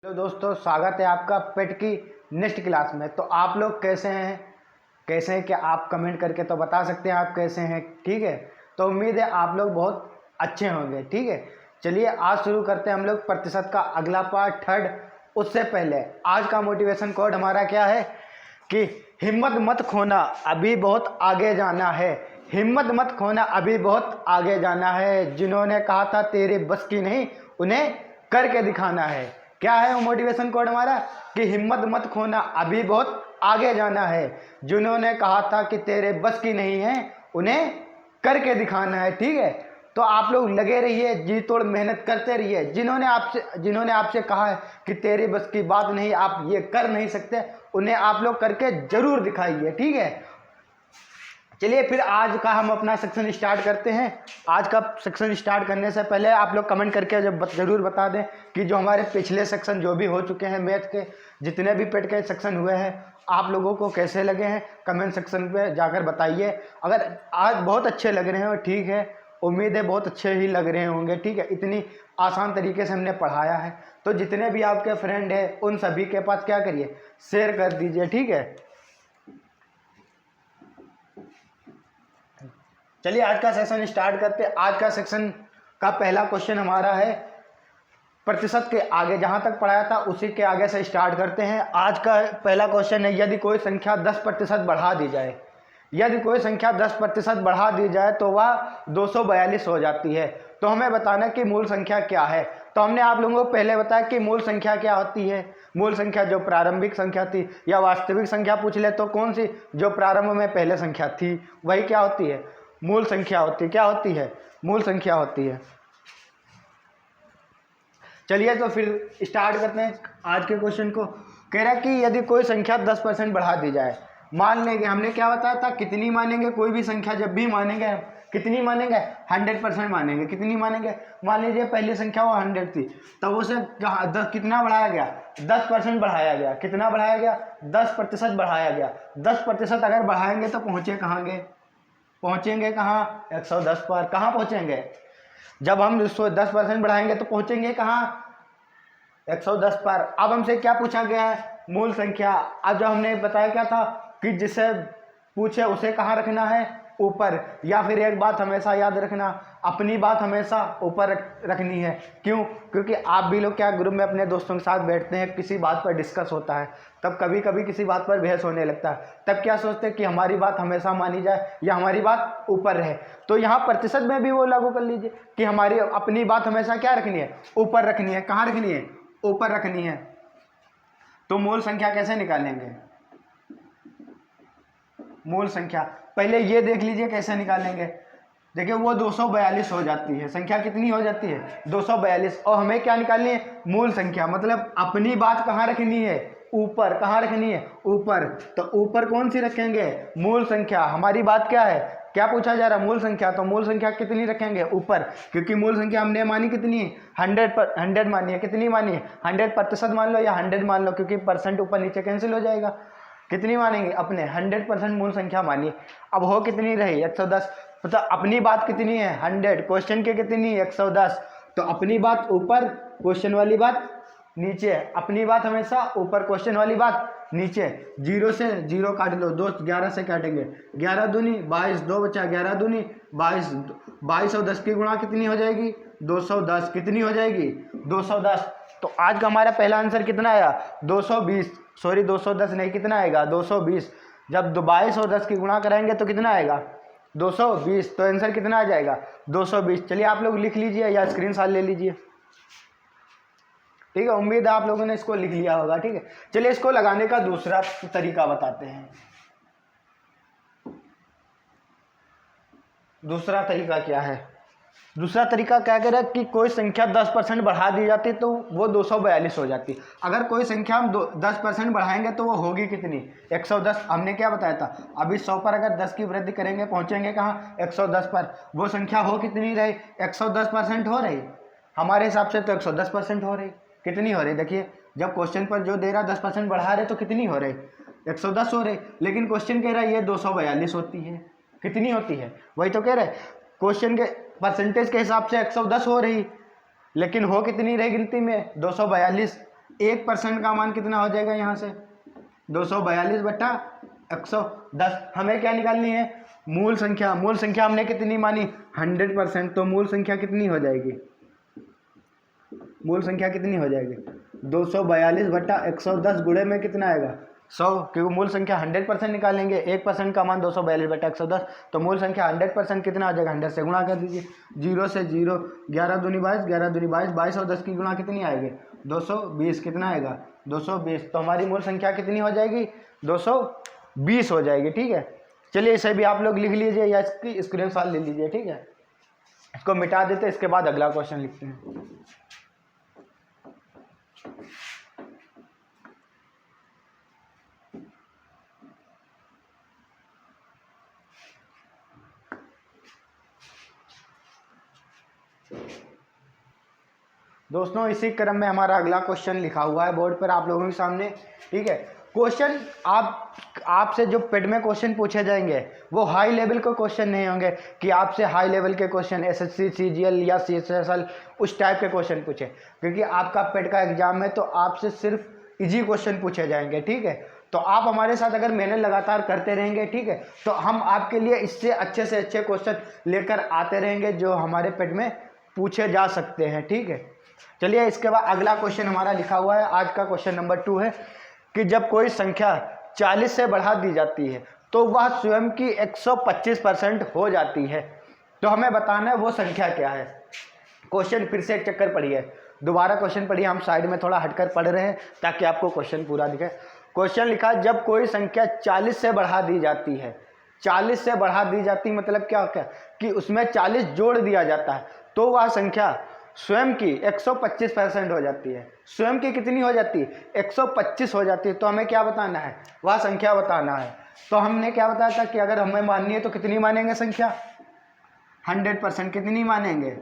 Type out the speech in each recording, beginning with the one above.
Hello दोस्तों, स्वागत है आपका पेट की नेक्स्ट क्लास में। तो आप लोग कैसे हैं क्या आप कमेंट करके तो बता सकते हैं आप कैसे हैं। ठीक है, तो उम्मीद है आप लोग बहुत अच्छे होंगे। ठीक है, चलिए आज शुरू करते हैं हम लोग प्रतिशत का अगला पार्ट थर्ड। उससे पहले आज का मोटिवेशन कोड हमारा क्या है कि हिम्मत मत खोना, अभी बहुत आगे जाना है। हिम्मत मत खोना, अभी बहुत आगे जाना है। जिन्होंने कहा था तेरे बस की नहीं, उन्हें करके दिखाना है। क्या है वो मोटिवेशन कोड हमारा कि हिम्मत मत खोना, अभी बहुत आगे जाना है। जिन्होंने कहा था कि तेरे बस की नहीं है, उन्हें करके दिखाना है। ठीक है, तो आप लोग लगे रहिए, जी तोड़ मेहनत करते रहिए। जिन्होंने आपसे कहा है कि तेरे बस की बात नहीं, आप ये कर नहीं सकते, उन्हें आप लोग करके जरूर दिखाइए। ठीक है, चलिए फिर आज का हम अपना सेक्शन स्टार्ट करते हैं। आज का सेक्शन स्टार्ट करने से पहले आप लोग कमेंट करके जरूर बता दें कि जो हमारे पिछले सेक्शन जो भी हो चुके हैं मैथ के, जितने भी पेट के सेक्शन हुए हैं, आप लोगों को कैसे लगे हैं कमेंट सेक्शन पे जाकर बताइए। अगर आज बहुत अच्छे लग रहे हो ठीक है, उम्मीद है बहुत अच्छे ही लग रहे होंगे। ठीक है, इतनी आसान तरीके से हमने पढ़ाया है, तो जितने भी आपके फ्रेंड हैं उन सभी के पास क्या करिए, शेयर कर दीजिए। ठीक है, चलिए आज का सेक्शन स्टार्ट करते हैं। आज का सेक्शन का पहला क्वेश्चन हमारा है प्रतिशत के आगे, जहां तक पढ़ाया था उसी के आगे से स्टार्ट करते हैं। आज का पहला क्वेश्चन है, यदि कोई संख्या 10% बढ़ा दी जाए, यदि कोई संख्या 10% बढ़ा दी जाए तो वह 242 हो जाती है। तो हमें बताना कि मूल संख्या क्या है। तो हमने आप लोगों को पहले बताया कि मूल संख्या क्या होती है। मूल संख्या जो प्रारंभिक संख्या थी, या वास्तविक संख्या पूछ ले तो कौन सी, जो प्रारंभ में पहले संख्या थी वही क्या होती है, मूल संख्या होती है। क्या होती है, मूल संख्या होती है। चलिए तो फिर स्टार्ट करते हैं आज के क्वेश्चन को। कह रहा है कि यदि कोई संख्या 10% बढ़ा दी जाए, मान लेंगे, हमने क्या बताया था, कितनी मानेंगे, कोई भी संख्या जब भी मानेंगे कितनी मानेंगे, 100% मानेंगे। कितनी मानेंगे, मान लीजिए पहली संख्या वो 100 थी, तब उसे 10 कितना बढ़ाया गया, 10% बढ़ाया गया। कितना बढ़ाया गया, 10% बढ़ाया गया। 10% अगर बढ़ाएंगे तो पहुंचेंगे कहाँ, 110 पर। कहाँ पहुंचेंगे, जब हम उसको 10% बढ़ाएंगे तो पहुंचेंगे कहाँ, 110 पर। अब हमसे क्या पूछा गया है, मूल संख्या। अब जो हमने बताया क्या था कि जिसे पूछे उसे कहाँ रखना है, ऊपर। या फिर एक बात हमेशा याद रखना, अपनी बात हमेशा ऊपर रखनी है। क्यों, क्योंकि आप भी लोग क्या ग्रुप में अपने दोस्तों के साथ बैठते हैं, किसी बात पर डिस्कस होता है, तब कभी कभी किसी बात पर बहस होने लगता है, तब क्या सोचते हैं कि हमारी बात हमेशा मानी जाए या हमारी बात ऊपर रहे। तो यहाँ प्रतिशत में भी वो लागू कर लीजिए कि हमारी अपनी बात हमेशा क्या रखनी है, ऊपर रखनी है। कहाँ रखनी है, ऊपर रखनी है। तो मूल संख्या कैसे निकालेंगे, मूल संख्या पहले ये देख लीजिए कैसे निकालेंगे। देखिए वो 242 हो जाती है, संख्या कितनी हो जाती है, 242। और हमें क्या निकालनी है, मूल संख्या। मतलब अपनी बात कहाँ रखनी है, ऊपर। कहाँ रखनी है, ऊपर। तो ऊपर कौन सी रखेंगे, मूल संख्या। हमारी बात क्या है, क्या पूछा जा रहा है, मूल संख्या। तो मूल संख्या कितनी रखेंगे, ऊपर, क्योंकि मूल संख्या हमने मानी कितनी है, 100 मानी है। कितनी मानी है, 100% मान लो या 100 मान लो, क्योंकि परसेंट ऊपर नीचे कैंसिल हो जाएगा। कितनी मानेंगे, अपने 100% मूल संख्या मानिए। अब हो कितनी रही, 110। मतलब अपनी बात कितनी है, 100, क्वेश्चन की कितनी है, 110। तो अपनी बात ऊपर, क्वेश्चन वाली बात नीचे। अपनी बात हमेशा ऊपर, क्वेश्चन वाली बात नीचे। 0 से 0 काट लो, 2 11 से काटेंगे, 11 दूनी 22, 2 बचा, 11 दूनी 22, 22 और 10 की गुणा कितनी हो जाएगी, 210। कितनी हो जाएगी, 210। तो आज का हमारा पहला आंसर कितना आया, 220। सॉरी 210 नहीं, कितना आएगा, 220। जब 22 और 10 की गुणा कराएंगे तो कितना आएगा, 220। तो आंसर कितना आ जाएगा, 220। चलिए आप लोग लिख लीजिए या स्क्रीनशॉट ले लीजिए। ठीक है, उम्मीद है आप लोगों ने इसको लिख लिया होगा। ठीक है, चलिए इसको लगाने का दूसरा तरीका बताते हैं। दूसरा तरीका क्या है, दूसरा तरीका क्या कह रहा है कि कोई संख्या 10% बढ़ा दी जाती तो वो 242 हो जाती। अगर कोई संख्या हम 10% बढ़ाएंगे तो वो होगी कितनी, 110। हमने क्या बताया था, अभी 100 पर अगर 10 की वृद्धि करेंगे पहुंचेंगे कहाँ, 110 पर। वो संख्या हो कितनी रही, 110% हो रही। हमारे हिसाब से तो 110% हो रही। कितनी हो रही, देखिए जब क्वेश्चन पर जो दे रहा 10% बढ़ा रहे तो कितनी हो रही, 110 हो रही। लेकिन क्वेश्चन कह रहा है ये 242 होती है। कितनी होती है, वही तो कह रहे, क्वेश्चन के परसेंटेज के हिसाब से 110 हो रही, लेकिन हो कितनी रही गिनती में, 242। 1% का मान कितना हो जाएगा यहाँ से 242/110। हमें क्या निकालनी है, मूल संख्या। मूल संख्या हमने कितनी मानी 100%, तो मूल संख्या कितनी हो जाएगी, मूल संख्या कितनी हो जाएगी 242/110 गुणे में कितना आएगा 100, क्योंकि मूल संख्या 100% निकालेंगे, 1% का मान 242/110, तो मूल संख्या 100% कितना आ जाएगा 100 से गुणा कर दीजिए, 0 से 0, 11 दूनी 22, 11 दूनी 22, 22 और 10 की गुणा कितनी आएगी 220, कितना आएगा 220, तो हमारी मूल संख्या कितनी हो जाएगी 220 हो जाएगी। ठीक है, चलिए इसे भी आप लोग लिख लीजिए या इसकी स्क्रीनशॉट ले लीजिए। ठीक है, इसको मिटा देते, इसके बाद अगला क्वेश्चन लिखते हैं। दोस्तों इसी क्रम में हमारा अगला क्वेश्चन लिखा हुआ है बोर्ड पर आप लोगों के सामने। ठीक है, क्वेश्चन आपसे जो पेड में क्वेश्चन पूछे जाएंगे वो हाई लेवल के क्वेश्चन नहीं होंगे कि आपसे हाई लेवल के क्वेश्चन एसएससी सीजीएल या सीएसएसएल उस टाइप के क्वेश्चन पूछे, क्योंकि आपका पेड का एग्जाम है तो आपसे सिर्फ इजी क्वेश्चन पूछे जाएंगे। ठीक है, तो आप हमारे साथ अगर मेहनत लगातार करते रहेंगे, ठीक है, तो हम आपके लिए इससे अच्छे क्वेश्चन लेकर आते रहेंगे जो हमारे पेड में पूछे जा सकते हैं। ठीक है, चलिए इसके बाद अगला क्वेश्चन हमारा लिखा हुआ है, आज का क्वेश्चन नंबर 2 है कि जब कोई संख्या 40 से बढ़ा दी जाती है तो वह स्वयं की 125% हो जाती है, तो हमें बताना है वो संख्या क्या है। क्वेश्चन फिर से एक चक्कर पढ़िए, दोबारा क्वेश्चन पढ़िए, हम साइड में थोड़ा हटकर पढ़ रहे हैं ताकि आपको क्वेश्चन पूरा दिखे। क्वेश्चन लिखा, जब कोई संख्या 40 से बढ़ा दी जाती है, 40 से बढ़ा दी जाती मतलब क्या कि उसमें 40 जोड़ दिया जाता है, तो वह संख्या स्वयं की 125% हो जाती है। स्वयं की कितनी हो जाती है 125 हो जाती है, तो हमें क्या बताना है, वह संख्या बताना है। तो हमने क्या बताया था कि अगर हमें माननी है तो कितनी मानेंगे संख्या 100%, कितनी मानेंगे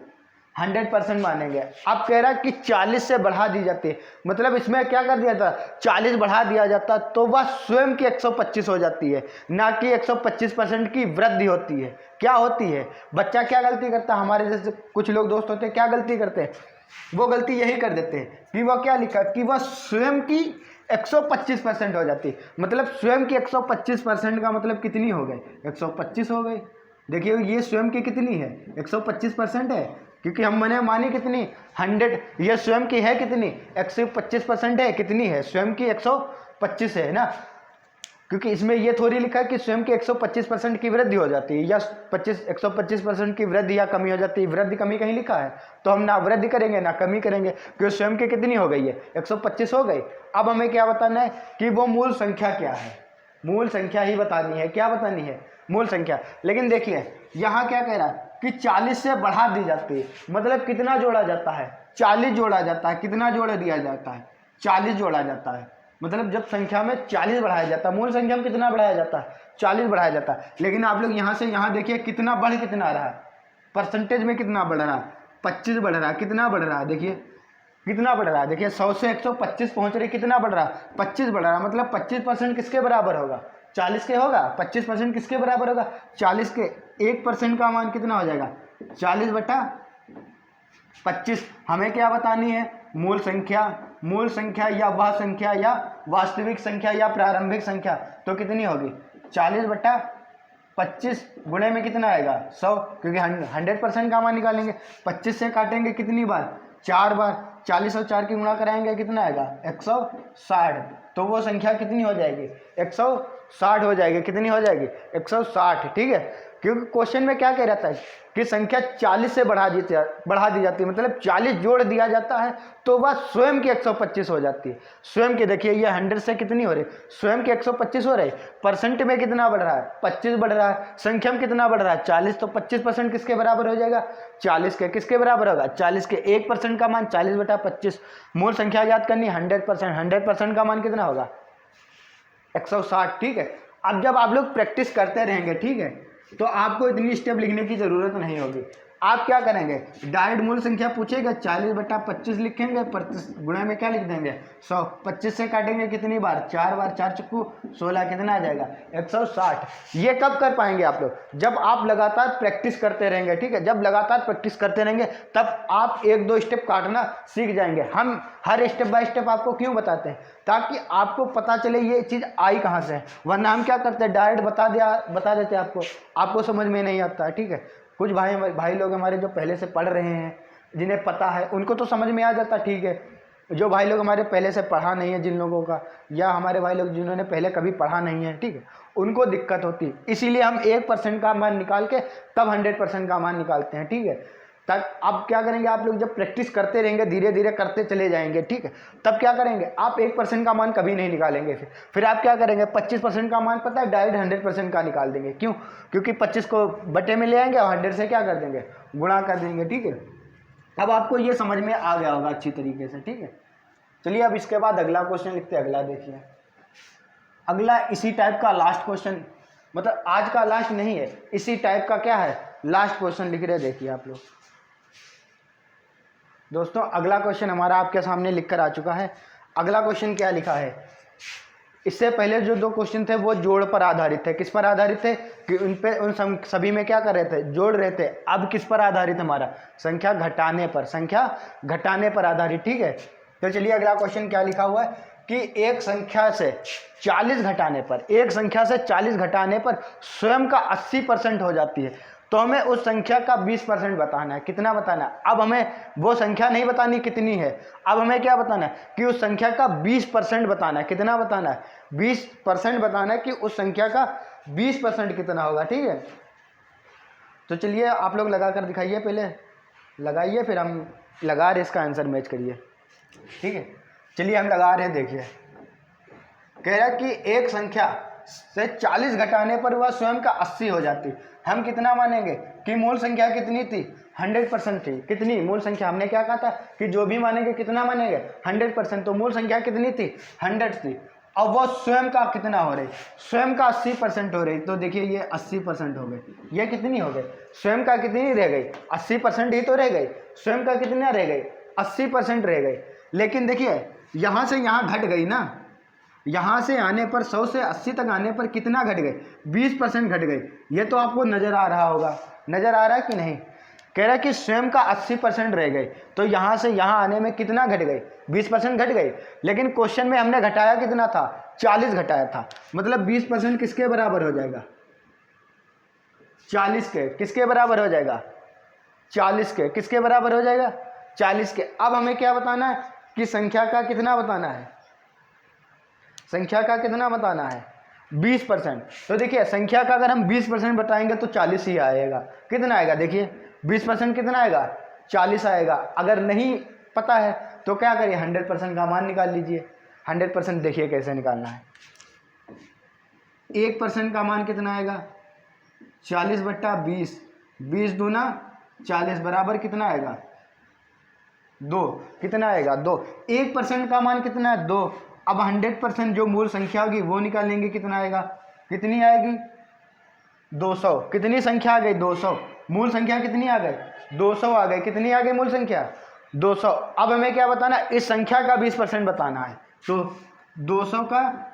100% मानेंगे। अब कह रहा है कि 40 से बढ़ा दी जाती है, मतलब इसमें क्या कर दिया था 40 बढ़ा दिया जाता तो वह स्वयं की 125 हो जाती है, ना कि 125% की वृद्धि होती है। क्या होती है, बच्चा क्या गलती करता है, हमारे जैसे कुछ लोग दोस्त होते हैं क्या गलती करते हैं, वो गलती यही कर देते हैं कि वह क्या लिखा कि वह स्वयं की 125% हो जाती है, मतलब स्वयं की 125% का मतलब कितनी हो गई 125 हो गई। देखिए ये स्वयं की कितनी है 125% है, क्योंकि हम मैंने मानी कितनी 100, ये स्वयं की है कितनी 125% है, कितनी है स्वयं की 125 है ना, क्योंकि इसमें ये थोड़ी लिखा है कि स्वयं की 125% की वृद्धि हो जाती है या 125% की वृद्धि या कमी हो जाती है। वृद्धि कमी कहीं लिखा है तो हम ना वृद्धि करेंगे ना कमी करेंगे, क्योंकि स्वयं की कितनी हो गई है 125 हो गई। अब हमें क्या बताना है कि वो मूल संख्या क्या है, मूल संख्या ही बतानी है। क्या बतानी है, मूल संख्या। लेकिन देखिए यहाँ क्या कह रहा है कि 40 से बढ़ा दी जाती है, मतलब कितना जोड़ा जाता है 40 जोड़ा जाता है। कितना जोड़ दिया जाता है 40 जोड़ा जाता है, मतलब जब संख्या में 40 बढ़ाया जाता है, मूल संख्या में कितना बढ़ाया जाता है 40 बढ़ाया जाता है। लेकिन आप लोग यहाँ से यहाँ देखिए कितना बढ़ कितना रहा है, परसेंटेज में कितना बढ़ रहा है 25 बढ़ रहा है। कितना बढ़ रहा है देखिए कितना बढ़ रहा है, देखिए 100 से 125 पहुँच रही, कितना बढ़ रहा है 25 बढ़ रहा है, मतलब 25% किसके बराबर होगा 40 के होगा। 25% किसके बराबर होगा 40 के। 1% का मान कितना हो जाएगा 40/25। हमें क्या बतानी है मूल संख्या, मूल संख्या या वह संख्या या वास्तविक संख्या या प्रारंभिक संख्या, तो कितनी होगी 40/25 गुणे में कितना आएगा 100, क्योंकि 100% का मान निकालेंगे। 25 से काटेंगे कितनी बार 4 बार, 40 और 4 की गुणा कराएंगे कितना आएगा 160, तो वो संख्या कितनी हो जाएगी 160 हो जाएगी। कितनी हो जाएगी 160। ठीक है, क्योंकि क्वेश्चन में क्या कह रहा था कि संख्या 40 से बढ़ा दी जाती है, मतलब 40 जोड़ दिया जाता है तो वह स्वयं की 125 हो जाती है। स्वयं की देखिए ये 100 से कितनी हो रही स्वयं की 125 हो रही। परसेंट में कितना बढ़ रहा है 25 बढ़ रहा है, संख्या में कितना बढ़ रहा है 40, तो 25% किसके बराबर हो जाएगा 40 के। किसके बराबर होगा 40 के। 1% का मान 40/25। मूल संख्या याद करनी 100%, 100% का मान कितना होगा 160। ठीक है, अब जब आप लोग प्रैक्टिस करते रहेंगे, ठीक है, तो आपको इतनी स्टेप लिखने की ज़रूरत नहीं होगी। आप क्या करेंगे, डायरेक्ट मूल संख्या पूछेगा 40/25 लिखेंगे, गुणा में क्या लिख देंगे 100, 25 से काटेंगे कितनी बार, 4 बार, 4 चक्कू 16, कितना आ जाएगा 160। ये कब कर पाएंगे आप लोग, जब आप लगातार प्रैक्टिस करते रहेंगे, ठीक है। जब लगातार प्रैक्टिस करते रहेंगे तब आप 1-2 स्टेप काटना सीख जाएंगे। हम हर स्टेप बाय स्टेप आपको क्यों बताते हैं, ताकि आपको पता चले ये चीज़ आई कहाँ से है। वरना हम क्या करते हैं, डायरेक्ट बता देते हैं आपको समझ में नहीं आता, ठीक है। कुछ भाई लोग हमारे जो पहले से पढ़ रहे हैं, जिन्हें पता है, उनको तो समझ में आ जाता, ठीक है। जो भाई लोग हमारे पहले से पढ़ा नहीं है, जिन लोगों का, या हमारे भाई लोग जिन्होंने पहले कभी पढ़ा नहीं है, ठीक है, उनको दिक्कत होती। इसीलिए हम 1% का मान निकाल के तब 100% का मान निकालते हैं, ठीक है। तब अब क्या करेंगे आप लोग, जब प्रैक्टिस करते रहेंगे, धीरे धीरे करते चले जाएंगे, ठीक है, तब क्या करेंगे आप 1% का मान कभी नहीं निकालेंगे। फिर आप क्या करेंगे, 25% का मान पता है डायरेक्ट 100% का निकाल देंगे। क्यों, क्योंकि 25 को बटे में ले आएंगे और 100 से क्या कर देंगे, गुणा कर देंगे, ठीक है। अब आपको ये समझ में आ गया होगा अच्छी तरीके से, ठीक है। चलिए अब इसके बाद अगला क्वेश्चन लिखते हैं। अगला देखिए, अगला इसी टाइप का लास्ट क्वेश्चन, मतलब आज का लास्ट नहीं है, इसी टाइप का क्या है लास्ट क्वेश्चन लिख रहे, देखिए आप लोग। दोस्तों अगला क्वेश्चन हमारा आपके सामने लिखकर आ चुका है। अगला क्वेश्चन क्या लिखा है, इससे पहले जो 2 क्वेश्चन थे वो जोड़ पर आधारित थे। किस पर आधारित थे कि उन सभी में क्या कर रहे थे, जोड़ रहे थे। अब किस पर आधारित हमारा, संख्या घटाने पर आधारित, ठीक है। तो चलिए अगला क्वेश्चन क्या लिखा हुआ है कि एक संख्या से 40 घटाने पर स्वयं का 80% हो जाती है, तो हमें उस संख्या का 20% बताना है। कितना बताना है, अब हमें वो संख्या नहीं बतानी कितनी है, अब हमें क्या बताना है कि उस संख्या का 20% बताना है। कितना बताना है, 20% बताना है कि उस संख्या का 20% कितना होगा, ठीक है। तो चलिए आप लोग लगा कर दिखाइए, पहले लगाइए फिर हम लगा रहे इसका आंसर मैच करिए, ठीक है। चलिए हम लगा रहे हैं, देखिए कह रहा है कि एक संख्या से 40 घटाने पर वह स्वयं का 80 हो जाती। हम कितना मानेंगे कि मूल संख्या कितनी थी, 100% थी। कितनी मूल संख्या, हमने क्या कहा था कि जो भी मानेंगे कितना मानेंगे 100%, तो मूल संख्या कितनी थी 100 थी। अब वो स्वयं का कितना हो रही, स्वयं का 80% हो रही। तो देखिए ये 80% हो गई, ये कितनी हो गई, स्वयं का कितनी रह गई, 80% ही तो रह गई, स्वयं का कितना रह गई 80% रह गई। लेकिन देखिए यहाँ से यहाँ घट गई ना, यहाँ से आने पर 100 से 80 तक आने पर कितना घट गए, 20% घट गई। ये तो आपको नज़र आ रहा होगा, नज़र आ रहा है कि नहीं। कह रहा है कि स्वयं का 80% रह गए, तो यहाँ से यहाँ आने में कितना घट गई, 20% घट गई। लेकिन क्वेश्चन में हमने घटाया कितना था, 40 घटाया था, मतलब 20% किसके बराबर हो जाएगा, 40 के। किसके बराबर हो जाएगा, 40 के। किसके बराबर हो जाएगा, 40 के। अब हमें क्या बताना है कि संख्या का कितना बताना है, संख्या का कितना बताना है 20%। तो देखिए संख्या का अगर हम 20% बताएंगे तो 40 ही आएगा। कितना आएगा, देखिए 20% कितना आएगा, 40 आएगा। अगर नहीं पता है तो क्या करिए, 100% का मान निकाल लीजिए। 100% देखिए कैसे निकालना है। 1% का मान कितना आएगा, 40/20, 20 दूना 40 बराबर कितना आएगा 2। कितना आएगा 2। 1% का मान कितना है 2। अब 100% जो मूल संख्या होगी वो निकालेंगे, कितना आएगा, कितनी आएगी 200। कितनी संख्या आ गई 200, मूल संख्या कितनी आ गई 200 आ गई। कितनी आ गई मूल संख्या 200। अब हमें क्या बताना है, इस संख्या का 20% बताना है। तो 200 का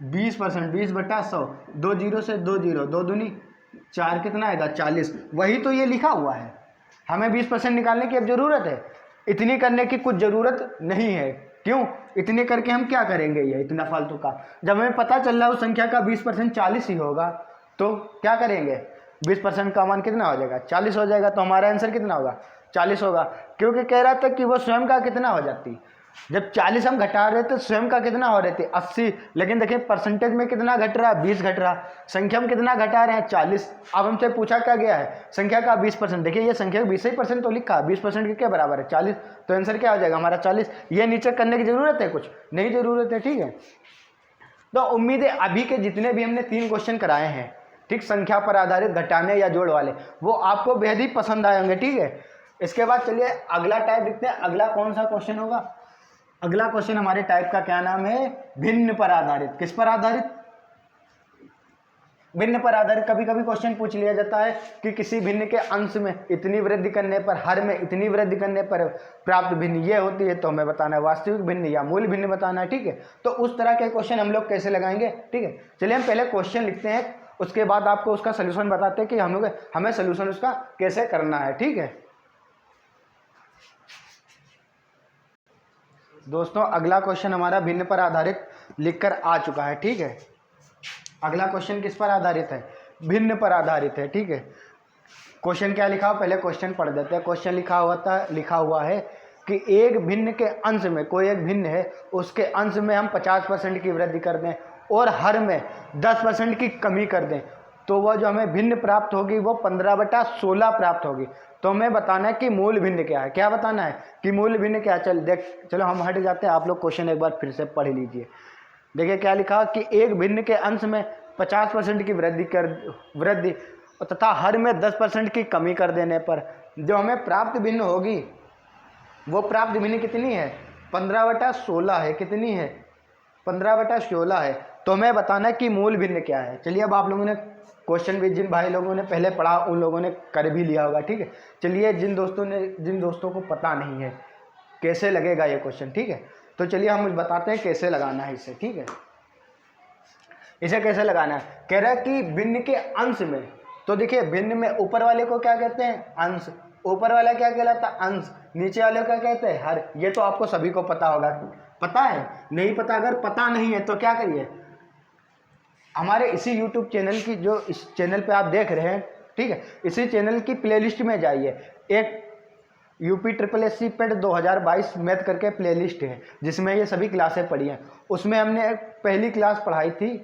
20%, 20/100, 2 0 से 2 0, 2 दूनी 4, कितना आएगा 40। वही तो ये लिखा हुआ है, हमें 20% निकालने की अब ज़रूरत है, इतनी करने की कुछ ज़रूरत नहीं है। क्यों, इतने करके हम क्या करेंगे, ये इतना फालतू का। जब हमें पता चल रहा है उस संख्या का 20% 40 ही होगा, तो क्या करेंगे, 20% का मान कितना हो जाएगा 40 हो जाएगा। तो हमारा आंसर कितना होगा 40 होगा, क्योंकि कह रहा था कि वो स्वयं का कितना हो जाती। जब 40 हम घटा रहे थे स्वयं का कितना हो रहे थे 80, लेकिन देखिए परसेंटेज में कितना घट रहा है 20 घट रहा। संख्या में कितना घटा रहे हैं 40। अब हमसे पूछा क्या गया है, संख्या का 20%। देखिए ये संख्या का 20% तो लिखा है, 20% के क्या बराबर है 40। तो आंसर क्या हो जाएगा हमारा 40। ये नीचे करने की जरूरत है, कुछ नहीं जरूरत है, ठीक है। तो उम्मीद है अभी के जितने भी हमने 3 क्वेश्चन कराए हैं, ठीक, संख्या पर आधारित घटाने या जोड़ वाले, वो आपको बेहद ही पसंद आए होंगे, ठीक है। इसके बाद चलिए अगला टाइप देखते हैं, अगला कौन सा क्वेश्चन होगा। अगला क्वेश्चन हमारे टाइप का क्या नाम है, भिन्न पर आधारित। किस पर आधारित, भिन्न पर आधारित कभी कभी क्वेश्चन पूछ लिया जाता है कि किसी भिन्न के अंश में इतनी वृद्धि करने पर, हर में इतनी वृद्धि करने पर प्राप्त भिन्न ये होती है, तो हमें बताना है वास्तविक भिन्न या मूल भिन्न बताना है। ठीक है, तो उस तरह के क्वेश्चन हम लोग कैसे लगाएंगे। ठीक है, चलिए हम पहले क्वेश्चन लिखते हैं, उसके बाद आपको उसका सोल्यूशन बताते हैं कि हमें सोल्यूशन उसका कैसे करना है। ठीक है दोस्तों, अगला क्वेश्चन हमारा भिन्न पर आधारित लिखकर आ चुका है। ठीक है, अगला क्वेश्चन किस पर आधारित है, भिन्न पर आधारित है। ठीक है, क्वेश्चन क्या लिखा हो, पहले क्वेश्चन पढ़ देते हैं। क्वेश्चन लिखा हुआ है कि एक भिन्न के अंश में, कोई एक भिन्न है, उसके अंश में हम 50% की वृद्धि कर दें और हर में 10% की कमी कर दें, तो वह जो हमें भिन्न प्राप्त होगी वो 15/16 प्राप्त होगी। तो हमें बताना है कि मूल भिन्न क्या है। क्या बताना है कि मूल भिन्न क्या है। चलो हम हट जाते हैं, आप लोग क्वेश्चन एक बार फिर से पढ़ लीजिए। देखिए क्या लिखा कि एक भिन्न के अंश में 50% की वृद्धि तथा हर में 10% की कमी कर देने पर जो हमें प्राप्त भिन्न होगी वो प्राप्त भिन्न कितनी है, 15/16 है। कितनी है, 15/16 है। तो हमें बताना है कि मूल भिन्न क्या है। चलिए अब आप लोगों ने क्वेश्चन भी जिन भाई लोगों ने पहले पढ़ा उन लोगों ने कर भी लिया होगा। ठीक है, चलिए जिन दोस्तों को पता नहीं है कैसे लगेगा ये क्वेश्चन, ठीक है, तो चलिए हम बताते हैं कैसे लगाना है इसे। ठीक है, इसे कैसे लगाना है। कह रहा है कि भिन्न के अंश में, तो देखिए भिन्न में ऊपर वाले को क्या कहते हैं, अंश। ऊपर वाला क्या कहलाता है, अंश। नीचे वाले को क्या कहते हैं, हर। ये तो आपको सभी को पता होगा। पता है, नहीं पता, अगर पता नहीं है तो क्या करिए, हमारे इसी YouTube चैनल की, जो इस चैनल पे आप देख रहे हैं, ठीक है, इसी चैनल की प्लेलिस्ट में जाइए। एक UPSSC पेड 2022 मैथ करके प्लेलिस्ट है जिसमें ये सभी क्लासें पढ़ी हैं। उसमें हमने पहली क्लास पढ़ाई थी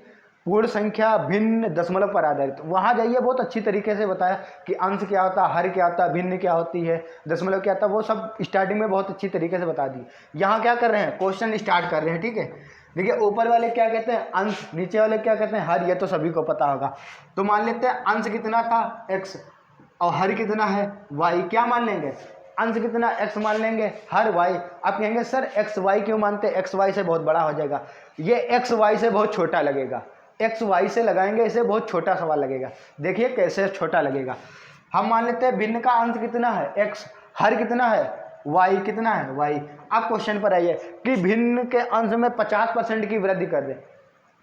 पूर्ण संख्या भिन्न दशमलव पर आधारित। वहाँ जाइए, बहुत अच्छी तरीके से बताया कि अंश क्या होता है, हर क्या होता है, भिन्न क्या होती है, दशमलव क्या होता है, वो सब स्टार्टिंग में बहुत अच्छी तरीके से बता दी। यहाँ क्या कर रहे हैं, क्वेश्चन स्टार्ट कर रहे हैं। ठीक है, देखिए ऊपर वाले क्या कहते हैं, अंश। नीचे वाले क्या कहते हैं, हर। ये तो सभी को पता होगा। तो मान लेते हैं अंश कितना था, x, और हर कितना है, y। क्या मान लेंगे, अंश कितना x मान लेंगे, हर y। आप कहेंगे सर x y क्यों मानते हैं, x y से बहुत बड़ा हो जाएगा। ये x y से बहुत छोटा लगेगा। x y से लगाएंगे इसे बहुत छोटा सवाल लगेगा। देखिए कैसे छोटा लगेगा। हम मान लेते हैं भिन्न का अंश कितना है, x, हर कितना है, y। कितना है, y। अब क्वेश्चन पर आइए कि भिन्न के अंश में 50% की वृद्धि कर दें।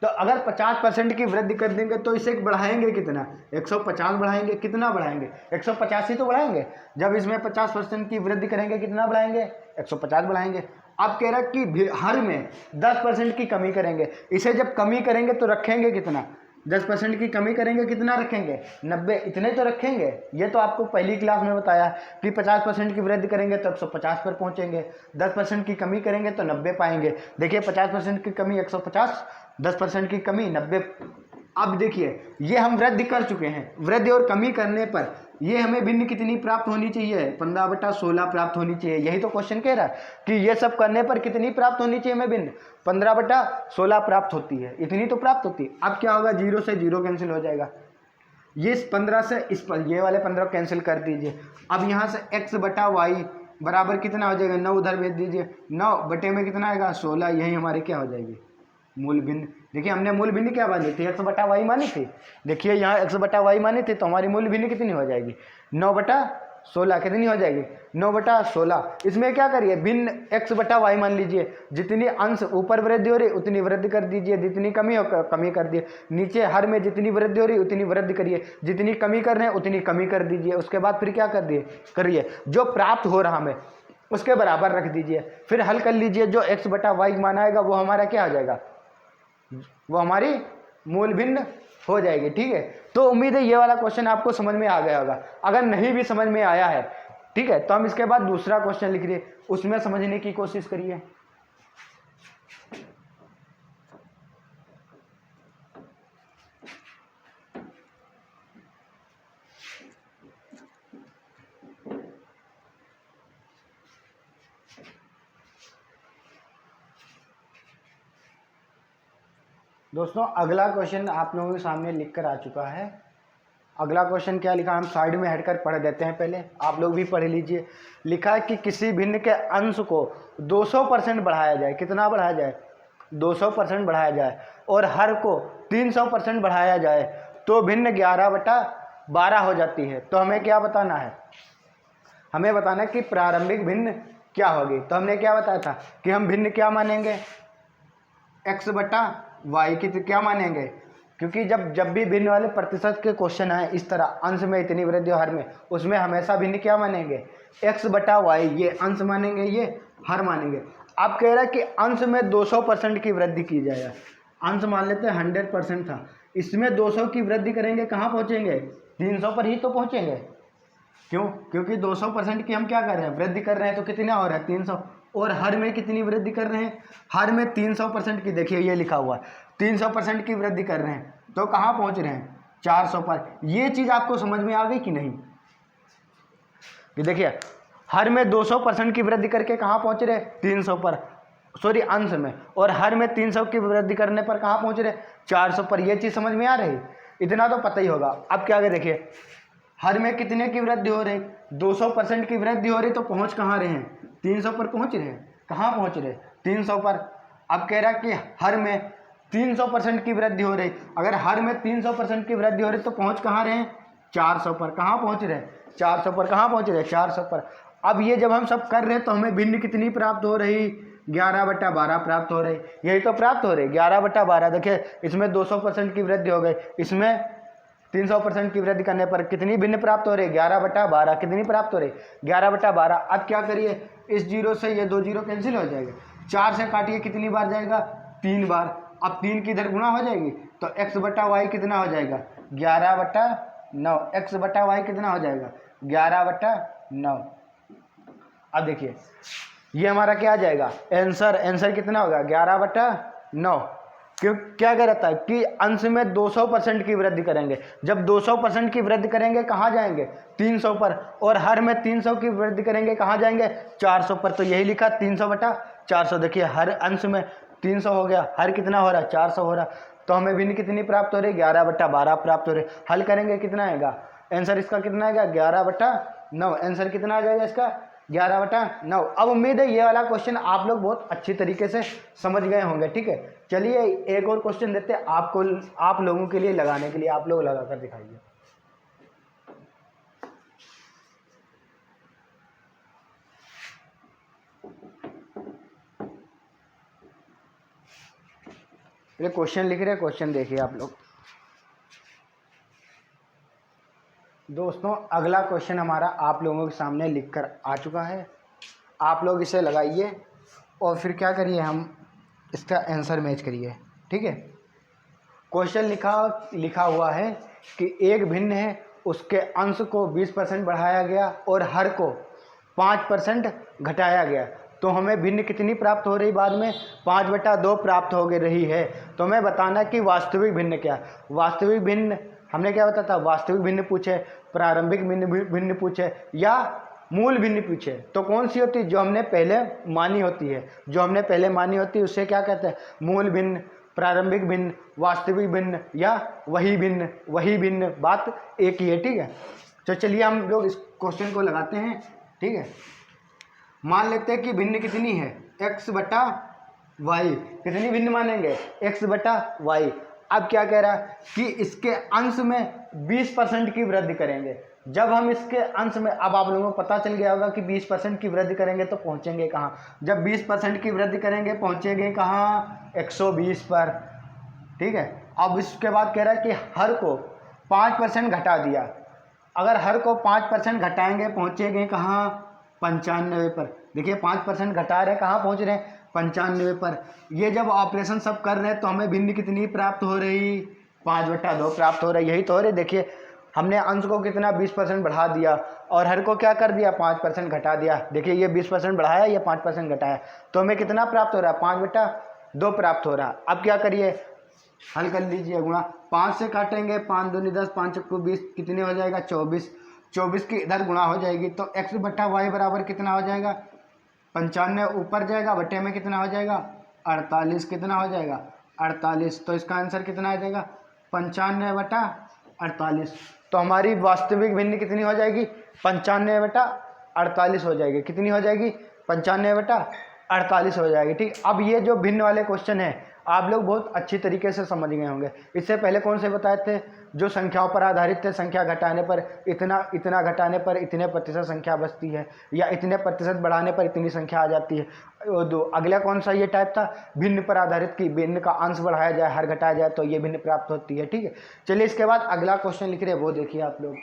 तो अगर 50% की वृद्धि कर देंगे तो इसे बढ़ाएंगे कितना, 150 बढ़ाएंगे। कितना बढ़ाएंगे, 150 ही तो बढ़ाएंगे। जब इसमें 50% की वृद्धि करेंगे कितना बढ़ाएंगे, 150 बढ़ाएंगे। अब कह रहा है कि हर में 10% की कमी करेंगे। इसे जब कमी करेंगे तो रखेंगे कितना, 10% की कमी करेंगे कितना रखेंगे, 90। इतने तो रखेंगे। ये तो आपको पहली क्लास में बताया कि 50% की वृद्धि करेंगे तो 150 पर पहुंचेंगे, 10% की कमी करेंगे तो 90 पाएंगे। देखिए 50% की कमी 150, 10% की कमी 90। अब देखिए ये हम वृद्धि कर चुके हैं। वृद्धि और कमी करने पर ये हमें भिन्न कितनी प्राप्त होनी चाहिए, 15/16 प्राप्त होनी चाहिए। यही तो क्वेश्चन कह रहा है कि ये सब करने पर कितनी प्राप्त होनी चाहिए हमें भिन्न, 15/16 प्राप्त होती है। इतनी तो प्राप्त होती है। अब क्या होगा, 0 से 0 कैंसिल हो जाएगा। ये इस 15 से इस पर, ये वाले 15 कैंसिल कर दीजिए। अब यहाँ से x/y बराबर कितना हो जाएगा, 9 उधर भेज दीजिए। 9 बटे में कितना आएगा, 16। यही हमारी क्या हो जाएगी, मूल भिन्न। देखिए हमने मूल भिन्न क्या मानी थी, x/y मानी थी। देखिए यहाँ x/y मानी थी, तो हमारी मूल भिन्न कितनी हो जाएगी, 9/16। कितनी हो जाएगी, 9/16। इसमें क्या करिए, भिन्न x/y मान लीजिए। जितनी अंश ऊपर वृद्धि हो रही उतनी वृद्धि कर दीजिए, जितनी कमी हो कमी कर दिए। नीचे हर में जितनी वृद्धि हो रही उतनी वृद्धि करिए, जितनी कमी कर रहे हैं उतनी कमी कर दीजिए। उसके बाद फिर क्या करिए, जो प्राप्त हो रहा हमें उसके बराबर रख दीजिए। फिर हल कर लीजिए। जो x/y माना आएगा वो हमारा क्या हो जाएगा, वो हमारी मूल भिन्न हो जाएगी। ठीक है, तो उम्मीद है ये वाला क्वेश्चन आपको समझ में आ गया होगा। अगर नहीं भी समझ में आया है, ठीक है, तो हम इसके बाद दूसरा क्वेश्चन लिख रहे, उसमें समझने की कोशिश करिए। दोस्तों अगला क्वेश्चन आप लोगों के सामने लिखकर आ चुका है। अगला क्वेश्चन क्या लिखा, हम साइड में हटकर पढ़ देते हैं, पहले आप लोग भी पढ़ लीजिए। लिखा है कि किसी भिन्न के अंश को 200% बढ़ाया जाए। कितना बढ़ाया जाए, 200% बढ़ाया जाए, और हर को 300% बढ़ाया जाए तो भिन्न 11/12 हो जाती है। तो हमें क्या बताना है, हमें बताना है कि प्रारंभिक भिन्न क्या होगी। तो हमने क्या बताया था कि हम भिन्न क्या मानेंगे, x/y की क्या मानेंगे, क्योंकि जब भी भिन्न वाले प्रतिशत के क्वेश्चन आए इस तरह अंश में इतनी वृद्धि और हर में, उसमें हमेशा भिन्न क्या मानेंगे, x/y, ये अंश मानेंगे, ये हर मानेंगे। अब कह रहा है कि अंश में 200% की वृद्धि की जाए, अंश मान लेते हैं 100% था, इसमें 200 की वृद्धि करेंगे, कहाँ पहुँचेंगे, 300 पर ही तो पहुँचेंगे। क्यों, क्योंकि 200% की हम क्या कर रहे हैं, वृद्धि कर रहे हैं, तो कितना हो रहा है 300। और हर में कितनी वृद्धि कर रहे हैं, हर में 300% की, देखिए ये लिखा हुआ है 300% की वृद्धि कर रहे हैं, तो कहाँ पहुँच रहे हैं 400 पर। ये चीज़ आपको समझ में आ गई कि नहीं, कि देखिए हर में 200% की वृद्धि करके कहाँ पहुँच रहे 300 पर, सॉरी अंश में, और हर में 300 की वृद्धि करने पर कहाँ पहुँच रहे 400 पर। ये चीज़ समझ में आ रही, इतना तो पता ही होगा। अब क्या आगे देखिए, हर में कितने की वृद्धि हो रही, 200% की वृद्धि हो रही, तो पहुँच कहाँ रहे हैं 300 पर पहुँच रहे हैं, कहाँ पहुँच रहे 300 पर। अब कह रहा है कि हर में 300% की वृद्धि हो रही, अगर हर में 300% की वृद्धि हो रही तो पहुँच कहाँ रहे हैं 400 पर, कहाँ पहुँच रहे 400 पर, कहाँ पहुँच रहे 400 पर। अब ये जब हम सब कर रहे हैं तो हमें भिन्न कितनी प्राप्त हो रही, 11/12 प्राप्त हो रही, यही तो प्राप्त हो रही 11/12। देखिए इसमें 200% की वृद्धि हो गई, इसमें 300% की वृद्धि करने पर कितनी भिन्न प्राप्त हो रही, 11/12, कितनी प्राप्त हो रही 11/12। अब क्या करिए, इस जीरो से ये 2 जीरो कैंसिल हो जाएगा, 4 से काटिए कितनी बार जाएगा 3 बार। अब 3 की इधर गुणा हो जाएगी, तो x/y कितना हो जाएगा 11/9, x/y कितना हो जाएगा 11/9। अब देखिए ये हमारा क्या आ जाएगा आंसर कितना होगा 11/9। क्यों, क्या कह रहा था कि अंश में 200% की वृद्धि करेंगे, जब 200% की वृद्धि करेंगे कहाँ जाएंगे 300 पर, और हर में 300 की वृद्धि करेंगे कहाँ जाएंगे 400 पर। तो यही लिखा 300/400। देखिए हर अंश में 300 हो गया, हर कितना हो रहा है 400 हो रहा, तो हमें भिन्न कितनी प्राप्त हो रही 11/12 प्राप्त हो रही। हल करेंगे कितना आएगा आंसर इसका, कितना आएगा 11/9। आंसर कितना आ जाएगा इसका 11/9। अब उम्मीद है ये वाला क्वेश्चन आप लोग बहुत अच्छी तरीके से समझ गए होंगे। ठीक है, चलिए एक और क्वेश्चन देते हैं आपको, आप लोगों के लिए लगाने के लिए, आप लोग लगा कर दिखाइए। ये क्वेश्चन लिख रहे हैं, क्वेश्चन देखिए आप लोग। दोस्तों अगला क्वेश्चन हमारा आप लोगों के सामने लिखकर आ चुका है, आप लोग इसे लगाइए और फिर क्या करिए, हम इसका आंसर मैच करिए। ठीक है, क्वेश्चन लिखा हुआ है कि एक भिन्न है, उसके अंश को 20% बढ़ाया गया और हर को 5% घटाया गया, तो हमें भिन्न कितनी प्राप्त हो रही, बाद में 5/2 प्राप्त हो रही है। तो हमें बताना कि वास्तविक भिन्न क्या है। वास्तविक भिन्न हमने क्या बताया था, वास्तविक भिन्न पूछे, प्रारंभिक भिन्न पूछे या मूल भिन्न पूछे, तो कौन सी होती है, जो हमने पहले मानी होती है, जो हमने पहले मानी होती है उससे क्या कहते हैं मूल भिन्न, प्रारंभिक भिन्न, वास्तविक भिन्न या वही भिन्न, बात एक ही है। ठीक है, तो चलिए हम लोग इस क्वेश्चन को लगाते हैं। ठीक है, मान लेते हैं कि भिन्न कितनी है x/y, कितनी भिन्न मानेंगे x/y। अब क्या कह रहा है कि इसके अंश में 20% की वृद्धि करेंगे। जब हम इसके अंश में, अब आप लोगों को पता चल गया होगा कि 20% की वृद्धि करेंगे तो पहुंचेंगे कहाँ, जब 20% की वृद्धि करेंगे पहुंचेंगे कहाँ 120 पर। ठीक है, अब इसके बाद कह रहा है कि हर को 5% घटा दिया, अगर हर को 5% घटाएंगे पहुंचेंगे कहाँ 95 पर। देखिए 5% घटा रहे, कहाँ पहुंच रहे हैं 95 पर। ये जब ऑपरेशन सब कर रहे हैं तो हमें भिन्न कितनी प्राप्त हो रही 5/2 प्राप्त हो रही, यही तो हो रही। देखिए हमने अंश को कितना 20% बढ़ा दिया और हर को क्या कर दिया 5% घटा दिया। देखिए ये 20% बढ़ाया, ये 5% घटाया, तो हमें कितना प्राप्त हो रहा है 5/2 प्राप्त हो रहा है। अब क्या करिए, हल कर लीजिए, गुणा 5 से काटेंगे, 5 दूनी 10, 5 चक्कू 20, कितने हो जाएगा 24। 24 की इधर गुणा हो जाएगी तो x/y बराबर कितना हो जाएगा 95, ऊपर जाएगा बटे में कितना हो जाएगा 48, कितना हो जाएगा 48। तो इसका आंसर कितना आ जाएगा 95/48। तो हमारी वास्तविक भिन्न कितनी हो जाएगी 95/48 हो जाएगी। कितनी हो जाएगी 95/48। 48 हो जाएगी। ठीक, अब ये जो भिन्न वाले क्वेश्चन है आप लोग बहुत अच्छी तरीके से समझ गए होंगे। इससे पहले कौन से बताए थे, जो संख्याओं पर आधारित थे, संख्या घटाने पर इतना, इतना घटाने पर इतने प्रतिशत संख्या बचती है, या इतने प्रतिशत बढ़ाने पर इतनी संख्या आ जाती है। वो दो अगला कौन सा ये टाइप था, भिन्न पर आधारित की भिन्न का अंश बढ़ाया जाए, हर घटाया जाए तो ये भिन्न प्राप्त होती है। ठीक है, चलिए इसके बाद अगला क्वेश्चन लिख रहे हैं, वो देखिए आप लोग।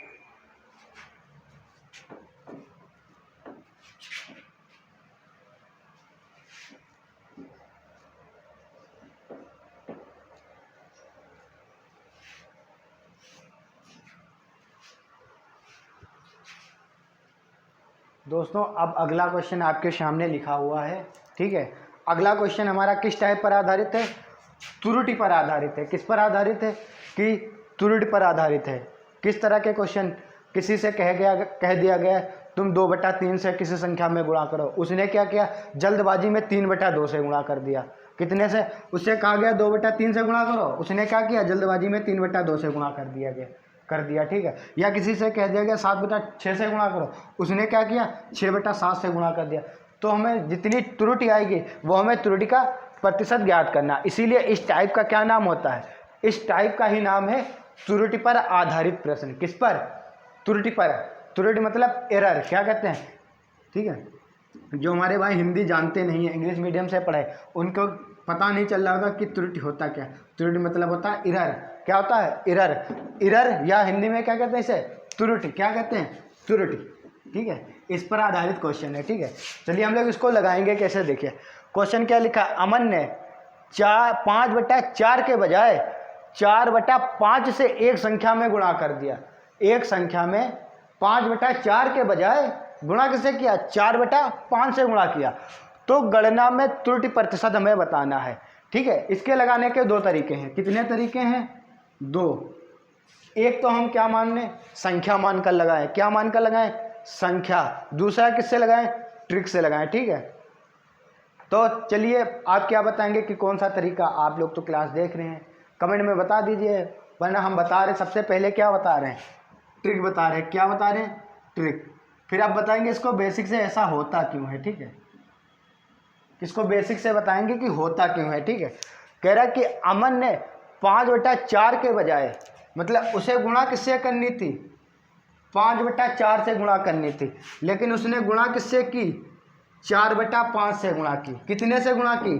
दोस्तों अब अगला क्वेश्चन आपके सामने लिखा हुआ है। ठीक है, अगला क्वेश्चन हमारा किस टाइप पर आधारित है, त्रुटि पर आधारित है। किस पर आधारित है कि त्रुटि पर आधारित है। किस तरह के क्वेश्चन, किसी से कह दिया गया तुम 2/3 से किसी संख्या में गुणा करो, उसने क्या किया, जल्दबाजी में 3/2 से गुणा कर दिया। कितने से, उससे कहा गया 2/3 से गुणा करो, उसने क्या किया, जल्दबाजी में 3/2 से गुणा कर दिया। ठीक है, या किसी से कह दिया गया 7/6 से गुणा करो, उसने क्या किया, 6/7 से गुणा कर दिया। तो हमें जितनी त्रुटि आएगी वो हमें त्रुटि का प्रतिशत ज्ञात करना। इसीलिए इस टाइप का क्या नाम होता है, इस टाइप का ही नाम है त्रुटि पर आधारित प्रश्न। किस पर, त्रुटि पर। त्रुटि मतलब एरर, क्या कहते हैं। ठीक है, जो हमारे भाई हिंदी जानते नहीं है, इंग्लिश मीडियम से पढ़े, उनको पता नहीं चल रहा होगा कि त्रुटि होता क्या। त्रुटि मतलब होता है एरर। क्या होता है, एरर, या हिंदी में क्या कहते हैं इसे, त्रुटि। क्या कहते हैं, त्रुटि। ठीक है, इस पर आधारित क्वेश्चन है। ठीक है, चलिए हम लोग इसको लगाएंगे कैसे, देखिए क्वेश्चन क्या लिखा, अमन ने 5/4 के बजाय 4/5 से एक संख्या में गुणा कर दिया। एक संख्या में 5/4 के बजाय गुणा किससे किया, 4/5 से गुणा किया। तो गणना में त्रुटि प्रतिशत हमें बताना है। ठीक है, इसके लगाने के दो तरीके हैं। कितने तरीके हैं, दो। एक तो हम क्या मानने, संख्या मानकर लगाएं। क्या मानकर लगाएं, संख्या। दूसरा किससे लगाएं, ट्रिक से लगाएं। ठीक है, तो चलिए आप क्या बताएंगे कि कौन सा तरीका, आप लोग तो क्लास देख रहे हैं, कमेंट में बता दीजिए, वरना हम बता रहे हैं। सबसे पहले क्या बता रहे हैं, ट्रिक बता रहे हैं। क्या बता रहे हैं, ट्रिक। फिर आप बताएंगे इसको बेसिक से ऐसा होता क्यों है। ठीक है, इसको बेसिक से बताएंगे कि होता क्यों है। ठीक है, कह रहा कि अमन ने 5/4 के बजाय, मतलब उसे गुणा किससे करनी थी, 5/4 से गुणा करनी थी, लेकिन उसने गुणा किससे की, 4/5 से गुणा की। कितने से गुणा की,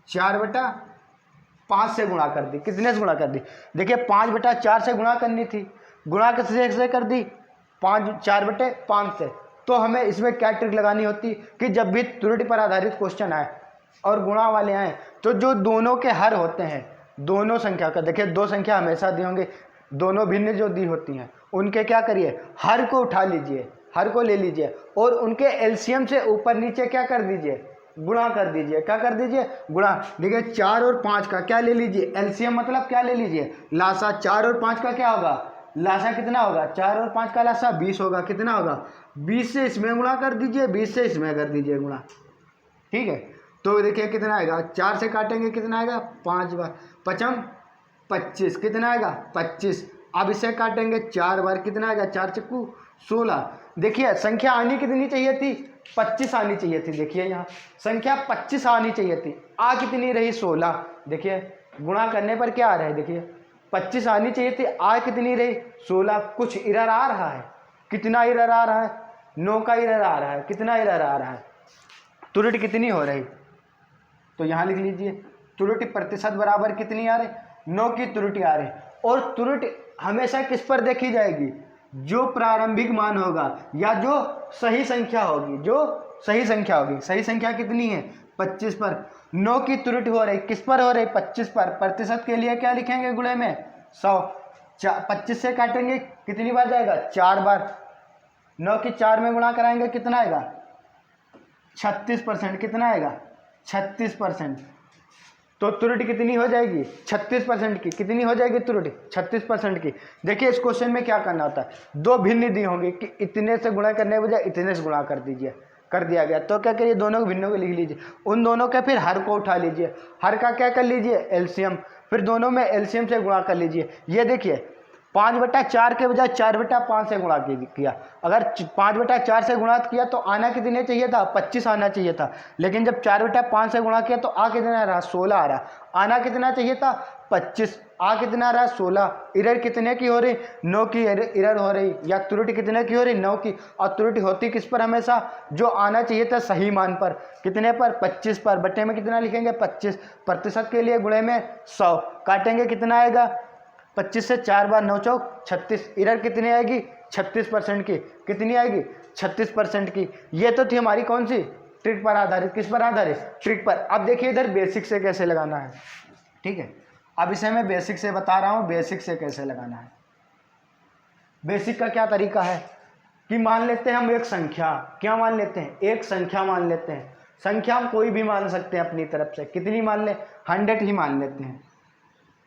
4/5 से गुणा कर दी। कितने से गुणा कर दी, देखिए 5/4 से गुणा करनी थी, गुणा किससे कर दी, 4/5 से। तो हमें इसमें क्या ट्रिक लगानी होती कि जब भी त्रुटि पर आधारित क्वेश्चन आए और गुणा वाले आए, तो जो दोनों के हर होते हैं, दोनों संख्या का, देखिए दो संख्या हमेशा दी होंगे, दोनों भिन्न जो दी होती हैं उनके क्या करिए, हर को उठा लीजिए, हर को ले लीजिए और उनके एलसीएम से ऊपर नीचे क्या कर दीजिए, गुणा कर दीजिए। क्या कर दीजिए, गुणा। देखिए 4 और 5 का क्या ले लीजिए, एलसीएम मतलब क्या ले लीजिए, लासा। 4 और 5 का क्या होगा, लासा कितना होगा, 4 और 5 का लासा 20 होगा। कितना होगा, 20 से इसमें गुणा कर दीजिए, 20 से इसमें कर दीजिए गुणा। ठीक है, तो देखिए कितना आएगा, 4 से काटेंगे कितना आएगा, 5 बार, 5 25, कितना आएगा 25। अब इसे काटेंगे 4 बार, कितना आएगा, 4 चक्कू 16। देखिए संख्या आनी कितनी चाहिए थी, 25 आनी चाहिए थी। देखिए यहाँ संख्या 25 आनी चाहिए थी, आ कितनी रही, 16। देखिए गुणा करने पर क्या आ रहा है, देखिए 25 आनी चाहिए थी, आ कितनी रही, 16। कुछ एरर आ रहा है, कितना एरर आ रहा है, 9 का एरर आ रहा है। कितना एरर आ रहा है, त्रुटि कितनी हो रही, तो यहाँ लिख लीजिए त्रुटि प्रतिशत बराबर कितनी आ रही, 9 की त्रुटि आ रही। और त्रुटि हमेशा किस पर देखी जाएगी, जो प्रारंभिक मान होगा या जो सही संख्या होगी, जो सही संख्या होगी। सही संख्या कितनी है, 25 पर। 9 की त्रुटि हो रही, किस पर हो रही, 25 पर। प्रतिशत के लिए क्या लिखेंगे, गुणे में 100। 25 से काटेंगे कितनी बार जाएगा, 4 बार। 9 की 4 में गुणा कराएंगे कितना आएगा, 36%। कितना आएगा, 36%। तो त्रुटि कितनी हो जाएगी, 36% की। कितनी हो जाएगी त्रुटि, 36% की। देखिए इस क्वेश्चन में क्या करना होता है, दो भिन्न दी होंगी कि इतने से गुणा करने के बजाय इतने से गुणा कर दीजिए, कर दिया गया। तो क्या करिए, दोनों भिन्नों को लिख लीजिए, उन दोनों के फिर हर को उठा लीजिए, हर का क्या कर लीजिए, एलसीएम। फिर दोनों में एलसीएम से गुणा कर लीजिए। ये देखिए 5/4 के बजाय 4/5 से गुणा किया। अगर 5/4 से गुणा किया तो आना कितने चाहिए था, 25 आना चाहिए था। लेकिन जब 4/5 से गुणा किया तो आ कितना आ रहा, 16 आ रहा। आना कितना चाहिए था, 25, आ कितना आ रहा है, 16। एरर कितने की हो रही, 9 की एरर हो रही, या त्रुटि कितने की हो रही, 9 की। और त्रुटि होती किस पर, हमेशा जो आना चाहिए था सही मान पर, कितने पर, 25 पर। बट्टे में कितना लिखेंगे, 25, प्रतिशत के लिए गुणे में 100, काटेंगे कितना आएगा, 25 से 4 बार 9 चौक 36। एरर कितनी आएगी, 36% की। कितनी आएगी, 36% की। ये तो थी हमारी कौन सी, ट्रिक पर आधारित। किस पर आधारित, ट्रिक पर। अब देखिए इधर बेसिक से कैसे लगाना है, ठीक है। अब इसे मैं बेसिक से बता रहा हूँ, बेसिक से कैसे लगाना है। बेसिक का क्या तरीका है कि मान लेते हैं हम एक संख्या, क्या मान लेते हैं, एक संख्या मान लेते हैं। संख्या हम कोई भी मान सकते हैं अपनी तरफ से। कितनी मान ले, 100 ही मान लेते हैं,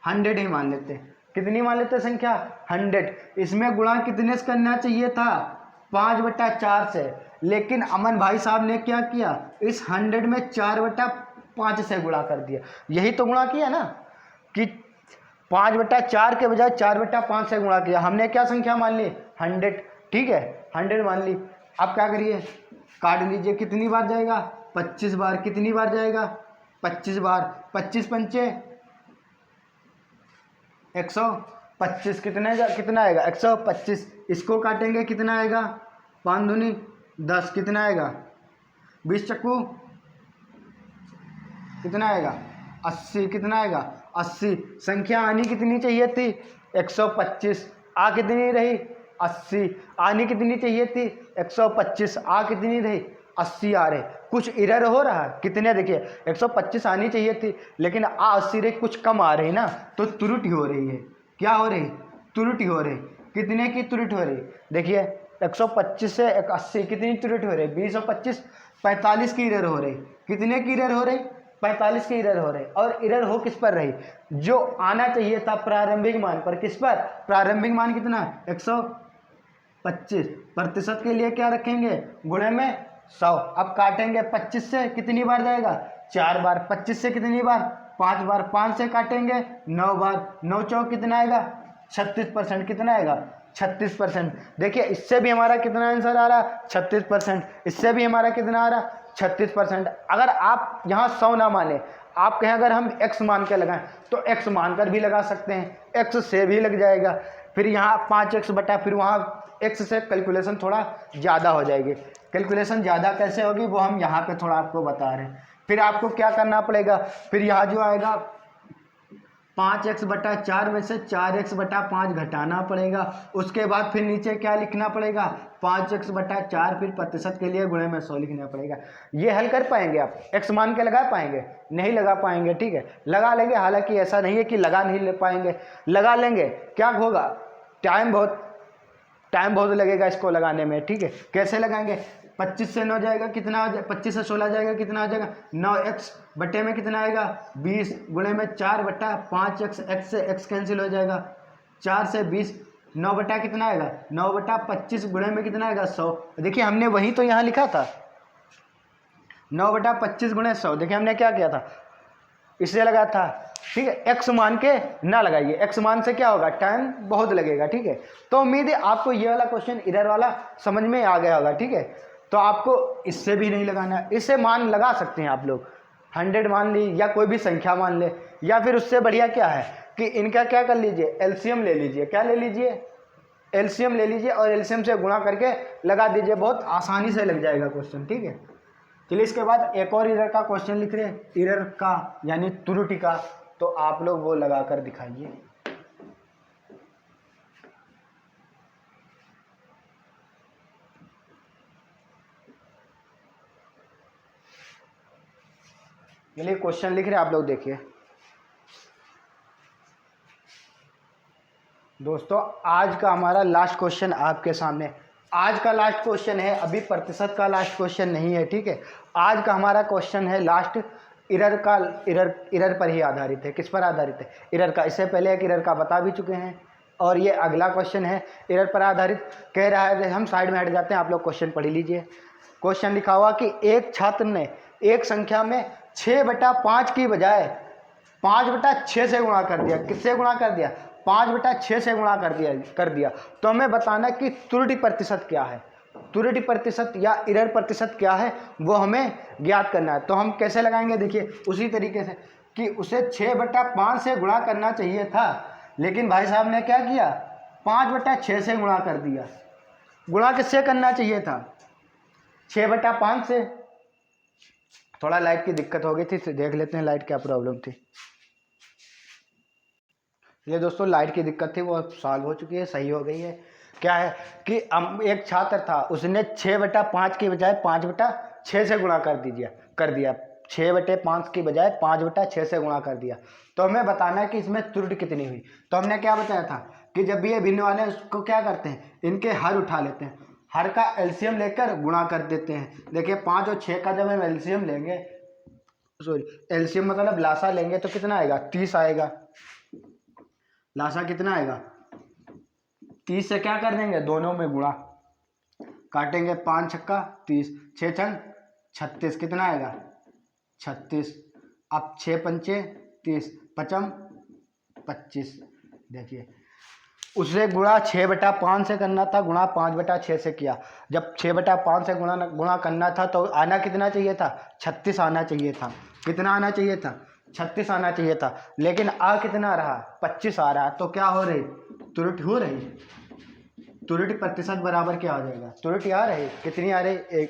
100 ही मान लेते हैं। कितनी मान लेते हैं संख्या, 100। इसमें गुणा कितने से करना चाहिए था, 5/4 से। लेकिन अमन भाई साहब ने क्या किया, इस 100 में 4/5 से गुणा कर दिया। यही तो गुणा किया ना, कि 5/4 के बजाय 4/5 से गुणा किया। हमने क्या संख्या मान ली, 100, ठीक है, 100 मान ली। अब क्या करिए, काट लीजिए। कितनी बार जाएगा, 25 बार। कितनी बार जाएगा, 25 बार। 25 पंचे 125, कितना आएगा, 125। इसको काटेंगे कितना आएगा, 5 दूनी 10, कितना आएगा, 20 चक्कू कितना आएगा, 80, कितना आएगा, 80। संख्या आनी कितनी चाहिए थी, 125। आ कितनी रही, 80। आनी कितनी चाहिए थी, 125। आ कितनी रही, 80 आ रहे। कुछ इरर हो रहा है, कितने, देखिए 125 आनी चाहिए थी, लेकिन आ 80 रही, कुछ कम आ रही ना, तो त्रुटि हो रही है। क्या हो रही, त्रुटि हो रही। कितने की त्रुटि हो रही, देखिए 125 से 80 कितनी त्रुटि हो रही, 20 और 25 45 की इरर हो रही। कितने की इरर हो रही, 45 की इरर हो रही। और इरर हो किस पर रही, जो आना चाहिए था प्रारंभिक मान पर। किस पर, प्रारंभिक मान कितना, 125। प्रतिशत के लिए क्या रखेंगे, गुणे में 100। अब काटेंगे 25 से, कितनी बार जाएगा, 4 बार। 25 से कितनी बार, 5 बार। 5 से काटेंगे 9 बार। 9 चौक कितना आएगा, 36%। कितना आएगा, 36%। देखिए इससे भी हमारा कितना आंसर आ रहा, 36%। इससे भी हमारा कितना आ रहा, 36%। अगर आप यहाँ 100 ना माने, आप कहें अगर हम x मान के लगाएं तो x मानकर भी लगा सकते हैं, x से भी लग जाएगा। फिर यहाँ 5x बटा, फिर वहाँ x से कैलकुलेशन थोड़ा ज़्यादा हो जाएगी। कैलकुलेशन ज़्यादा कैसे होगी वो हम यहाँ पे थोड़ा आपको बता रहे हैं। फिर आपको क्या करना पड़ेगा, फिर यहाँ जो आएगा 5x/4 में से 4x/5 घटाना पड़ेगा। उसके बाद फिर नीचे क्या लिखना पड़ेगा, 5x/4, फिर प्रतिशत के लिए गुणे में 100 लिखना पड़ेगा। ये हल कर पाएंगे आप, x मान के लगा पाएंगे, नहीं लगा पाएंगे, ठीक है, लगा लेंगे। हालांकि ऐसा नहीं है कि लगा नहीं ले पाएंगे, लगा लेंगे। क्या होगा, टाइम बहुत लगेगा इसको लगाने में, ठीक है। कैसे लगाएंगे, 25 से 9 जाएगा, कितना हो जाएगा, 25 से 16 जाएगा, कितना हो जाएगा, 9x बटे में कितना आएगा, 20 गुणे में 4/5x। x से x कैंसिल हो जाएगा, 4 से 20, 9 बटा कितना आएगा, 9/25 गुणे में कितना आएगा, 100। देखिए हमने वही तो यहाँ लिखा था, 9/25 गुणे 100। देखिए हमने क्या किया था, इससे लगा था, ठीक है। x मान के ना लगाइए, x मान से क्या होगा, टाइम बहुत लगेगा, ठीक है। तो उम्मीद है आपको ये वाला क्वेश्चन इधर वाला समझ में आ गया होगा, ठीक है। तो आपको इससे भी नहीं लगाना है, इससे मान लगा सकते हैं आप लोग, 100 मान ली या कोई भी संख्या मान ले, या फिर उससे बढ़िया क्या है कि इनका क्या कर लीजिए, एलसीएम ले लीजिए। क्या ले लीजिए, एलसीएम ले लीजिए और एलसीएम से गुणा करके लगा दीजिए, बहुत आसानी से लग जाएगा क्वेश्चन, ठीक है। चलिए इसके बाद एक और इरर का क्वेश्चन लिख रहे हैं, इरर का यानी त्रुटि का, तो आप लोग वो लगा कर दिखाइए। चलिए क्वेश्चन लिख रहे हैं, आप लोग देखिए। दोस्तों आज का हमारा लास्ट क्वेश्चन आपके सामने, आज का लास्ट क्वेश्चन है, अभी प्रतिशत का लास्ट क्वेश्चन नहीं है, ठीक है। आज का हमारा क्वेश्चन है लास्ट, इरर का, इरर पर ही आधारित है। किस पर आधारित है, इरर का। इससे पहले एक इरर का बता भी चुके हैं, और ये अगला क्वेश्चन है इरर पर आधारित। कह रहा है, हम साइड में हट जाते हैं, आप लोग क्वेश्चन पढ़ लीजिए। क्वेश्चन लिखा हुआ कि एक छात्र ने एक संख्या में 6/5 की बजाय 5/6 से गुणा कर दिया। किससे गुणा कर दिया, 5/6 से गुणा कर दिया तो हमें बताना कि त्रुटि प्रतिशत क्या है, त्रुटि प्रतिशत या एरर प्रतिशत क्या है वो हमें ज्ञात करना है। तो हम कैसे लगाएंगे, देखिए उसी तरीके से कि उसे 6/5 से गुणा करना चाहिए था, लेकिन भाई साहब ने क्या किया, 5/6 से गुणा कर दिया। गुणा किससे करना चाहिए था, 6/5 से। थोड़ा लाइट की दिक्कत हो गई थी, देख लेते हैं लाइट क्या प्रॉब्लम थी। ये दोस्तों लाइट की दिक्कत थी, वो सॉल्व हो चुकी है, सही हो गई है। क्या है कि एक छात्र था, उसने 6/5 की बजाय 5/6 से गुणा कर दिया 6/5 की बजाय 5/6 से गुणा कर दिया। तो हमें बताना है कि इसमें त्रुटि कितनी हुई। तो हमने क्या बताया था कि जब भी ये भिन्न वाले उसको क्या करते हैं, इनके हर उठा लेते हैं, हर का एलसीएम लेकर गुणा कर देते हैं। देखिए 5 और 6 का जब हम एलसीएम लेंगे, सॉरी एलसीएम मतलब लासा लेंगे तो कितना आएगा, 30 आएगा। लासा कितना आएगा, 30 से क्या कर देंगे, दोनों में गुणा, काटेंगे 5 छक्का 30, 6 छंग 36, कितना आएगा 36। अब 6 पंचे 30, 5 25। देखिए उसे गुणा 6/5 से करना था, गुणा 5/6 से किया। जब 6/5 से गुणा करना था तो आना कितना चाहिए था, 36 आना चाहिए था। कितना आना चाहिए था, 36 आना चाहिए था, लेकिन आ कितना रहा, 25 आ रहा है। तो क्या हो रही, त्रुटि हो रही। त्रुटि प्रतिशत बराबर क्या हो जाएगा, त्रुटि आ रही, कितनी आ रही, 1।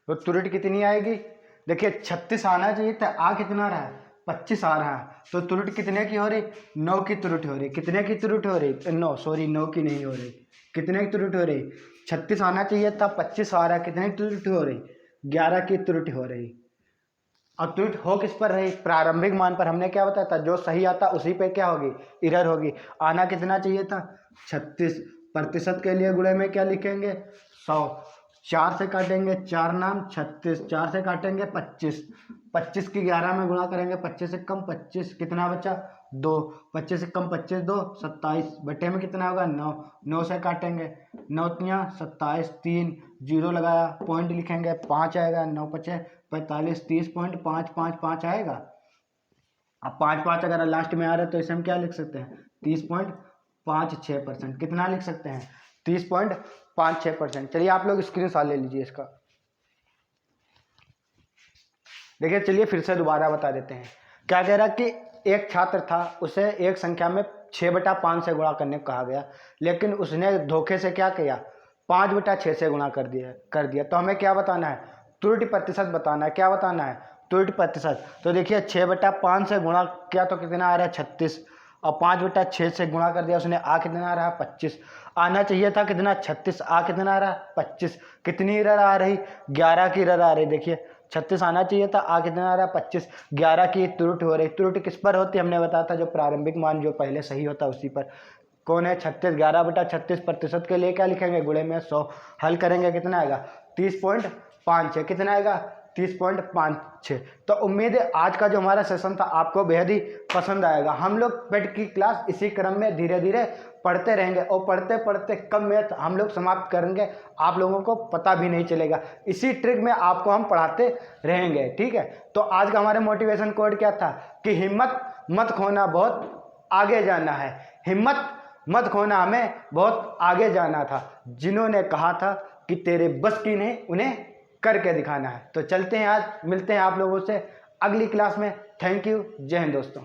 तो त्रुटि कितनी आएगी, देखिए 36 आना चाहिए था, आ कितना रहा है, 25 आ रहा है। तो त्रुटि कितने की हो रही, 9 की त्रुटि हो रही। कितने की त्रुटि हो रही, 9 सॉरी 9 की नहीं हो रही, कितने की त्रुटि हो रही, 36 आना चाहिए था, 25 आ रहा है। कितने की त्रुटि हो रही, 11 की त्रुटि हो रही। अब त्रुटि हो किस पर रही, प्रारंभिक मान पर। हमने क्या बताया था, जो सही आता उसी पे क्या होगी, एरर होगी। आना कितना चाहिए था, 36। प्रतिशत के लिए गुणे में क्या लिखेंगे, 100। 4 से काटेंगे 4 नाम 36, 4 से काटेंगे 25, 25 की 11 में गुणा करेंगे, 25 से कम 25, कितना बचा 2, 25 से कम 25 2, 27 बटे में कितना होगा 9, 9 से काटेंगे 9 तियाँ 27, 3 जीरो लगाया, पॉइंट लिखेंगे 5 आएगा, 9 पचे 45, 30.555 आएगा। अब 5 अगर लास्ट में आ रहा है तो इसे हम क्या लिख सकते हैं, 30.56%। कितना लिख सकते हैं, 30.56%। चलिए आप लोग स्क्रीनशॉट ले लीजिए इसका। देखिए चलिए फिर से दोबारा बता देते हैं। क्या कह रहा कि एक छात्र था, उसे एक संख्या में 6/5 से गुणा करने को कहा गया, लेकिन उसने धोखे से क्या किया, 5/6 से गुणा कर दिया। तो हमें क्या बताना है, त्रुटि प्रतिशत बताना है। क्या बताना है, त्रुटि प्रतिशत। तो देखिए 6/5 से गुणा किया तो कितना आ रहा है 36, और 5/6 से गुणा कर दिया उसने, आ कितना आ रहा है 25। आना चाहिए था कितना 36, आ कितना आ रहा है 25। कितनी एरर आ रही, 11 की एरर आ रही। देखिए 36 आना चाहिए था, आ कितना आ रहा है 25, 11 की त्रुटि हो रही। त्रुटि किस पर होती है, हमने बताया था जो प्रारंभिक मान जो पहले सही होता है उसी पर। कौन है 36, 11/36 प्रतिशत के लिए क्या लिखेंगे, गुणे में 100 हल करेंगे, कितना आएगा 30.56। कितना आएगा 30.56। तो उम्मीद है आज का जो हमारा सेशन था आपको बेहद ही पसंद आएगा। हम लोग पेट की क्लास इसी क्रम में धीरे धीरे पढ़ते रहेंगे, और पढ़ते पढ़ते कब मैथ हम लोग समाप्त करेंगे आप लोगों को पता भी नहीं चलेगा। इसी ट्रिक में आपको हम पढ़ाते रहेंगे, ठीक है। तो आज का हमारे मोटिवेशन कोड क्या था कि हिम्मत मत खोना, बहुत आगे जाना है। हिम्मत मत खोना, हमें बहुत आगे जाना था। जिन्होंने कहा था कि तेरे बस की नहीं, उन्हें करके दिखाना है। तो चलते हैं, आज मिलते हैं आप लोगों से अगली क्लास में। थैंक यू, जय हिंद दोस्तों।